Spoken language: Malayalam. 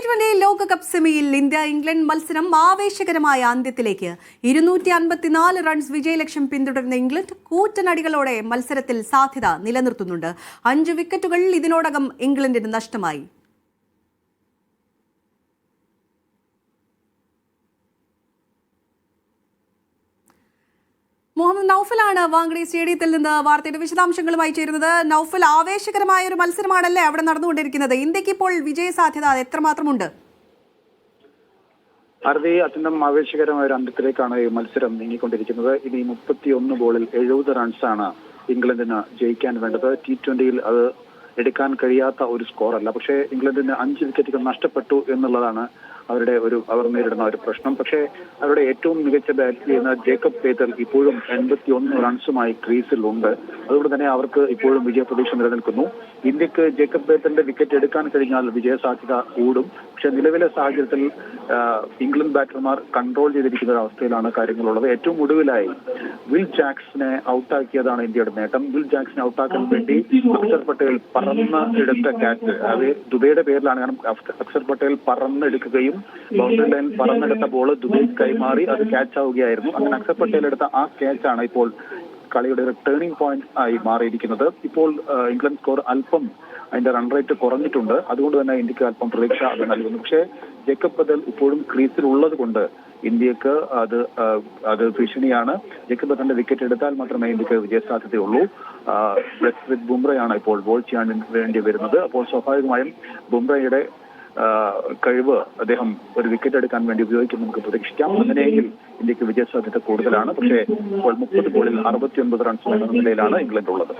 T20 ലോകകപ്പ് സെമിയിൽ ഇന്ത്യ ഇംഗ്ലണ്ട് മത്സരം ആവേശകരമായ അന്ത്യത്തിലേക്ക് 254 റൺസ് വിജയലക്ഷ്യം പിന്തുടരുന്ന ഇംഗ്ലണ്ട് കൂറ്റനടികളോടെ മത്സരത്തിൽ സാധ്യത നിലനിർത്തുന്നുണ്ട്. 5 വിക്കറ്റുകൾ ഇതിനോടകം ഇംഗ്ലണ്ടിന് നഷ്ടമായി. മുഹമ്മദ് നൌഫലാണ് വാങ്കഡെ സ്റ്റേഡിയത്തിൽ നിന്ന് വാർത്തയുടെ വിശദാംശങ്ങളുമായി ചേരുന്നത്. നൌഫൽ, ആവേശകരമായ ഒരു മത്സരമാണല്ലേ അവിടെ നടന്നുകൊണ്ടിരിക്കുന്നത്. ഇന്ത്യക്ക് ഇപ്പോൾ വിജയ സാധ്യത എത്രമാത്രമുണ്ട്? അത്യന്തം ആവേശകരമായ ഒരു അന്ത്യത്തിലേക്കാണ് ഈ മത്സരം നീങ്ങിക്കൊണ്ടിരിക്കുന്നത്. ഇനി 31 ബോളിൽ 70 റൺസാണ് ഇംഗ്ലണ്ടിന് ജയിക്കാൻ വേണ്ടത്. T20യിൽ അത് എടുക്കാൻ കഴിയാത്ത ഒരു സ്കോറല്ല. പക്ഷേ ഇംഗ്ലണ്ടിന് 5 വിക്കറ്റുകൾ നഷ്ടപ്പെട്ടു എന്നുള്ളതാണ് അവർ നേരിടുന്ന ഒരു പ്രശ്നം. പക്ഷേ അവരുടെ ഏറ്റവും മികച്ച ബാറ്റ് ചെയ്യുന്ന ജേക്കബ് ബേത്തൽ ഇപ്പോഴും 81 റൺസുമായി ക്രീസിലുണ്ട്. അതുകൊണ്ട് തന്നെ അവർക്ക് ഇപ്പോഴും വിജയപ്രതീക്ഷ നിലനിൽക്കുന്നു. ഇന്ത്യക്ക് ജേക്കബ് ബേത്തലിന്റെ വിക്കറ്റ് എടുക്കാൻ കഴിഞ്ഞാൽ വിജയസാധ്യത കൂടും. പക്ഷേ നിലവിലെ സാഹചര്യത്തിൽ ഇംഗ്ലണ്ട് ബാറ്റർമാർ കൺട്രോൾ ചെയ്തിരിക്കുന്ന ഒരു അവസ്ഥയിലാണ് കാര്യങ്ങളുള്ളത്. ഏറ്റവും ഒടുവിലായി വിൽ ജാക്സിനെ ഔട്ടാക്കിയതാണ് ഇന്ത്യയുടെ നേട്ടം. വിൽ ജാക്സിനെ ഔട്ടാക്കാൻ വേണ്ടി അക്ഷർ പട്ടേൽ പറന്ന് എടുത്ത ക്യാച്ച്, അത് ദുബൈയുടെ പേരിലാണ്. കാരണം അക്ഷർ പട്ടേൽ പറന്നെടുക്കുകയും ബൗണ്ടറി ലൈൻ പറന്നെടുത്ത ബോൾ ദുബൈ കൈമാറി അത് ക്യാച്ച് ആവുകയായിരുന്നു. അങ്ങനെ അക്ഷർ പട്ടേൽ എടുത്ത ആ ക്യാച്ചാണ് ഇപ്പോൾ കളിയുടെ ഒരു ടേണിംഗ് പോയിന്റ് ആയി മാറിയിരിക്കുന്നത്. ഇപ്പോൾ ഇംഗ്ലണ്ട് സ്കോർ അല്പം അതിന്റെ റൺ റേറ്റ് കുറഞ്ഞിട്ടുണ്ട്. അതുകൊണ്ട് തന്നെ ഇന്ത്യക്ക് അല്പം പ്രതീക്ഷ അത് നൽകുന്നു. പക്ഷേ ജേക്കബ് ബദൽ ഇപ്പോഴും ക്രീസിൽ ഉള്ളത് കൊണ്ട് ഇന്ത്യക്ക് അത് ഭീഷണിയാണ്. ജേക്കബ് ബദലിന്റെ വിക്കറ്റ് എടുത്താൽ മാത്രമേ ഇന്ത്യക്ക് വിജയസാധ്യതയുള്ളൂ. ജസ്പ്രീത് ബുംറയാണ് ഇപ്പോൾ ബോൾ ചെയ്യാൻ വേണ്ടി വരുന്നത്. അപ്പോൾ സ്വാഭാവികമായും ബുംറയുടെ കഴിവ് അദ്ദേഹം ഒരു വിക്കറ്റ് എടുക്കാൻ വേണ്ടി ഉപയോഗിക്കും നമുക്ക് പ്രതീക്ഷിക്കാം. അങ്ങനെയെങ്കിൽ ഇന്ത്യക്ക് വിജയസാധ്യത കൂടുതലാണ്. പക്ഷേ ഇപ്പോൾ 30 ബോളിൽ 69 റൺസ് എന്ന നിലയിലാണ് ഇംഗ്ലണ്ട് ഉള്ളത്.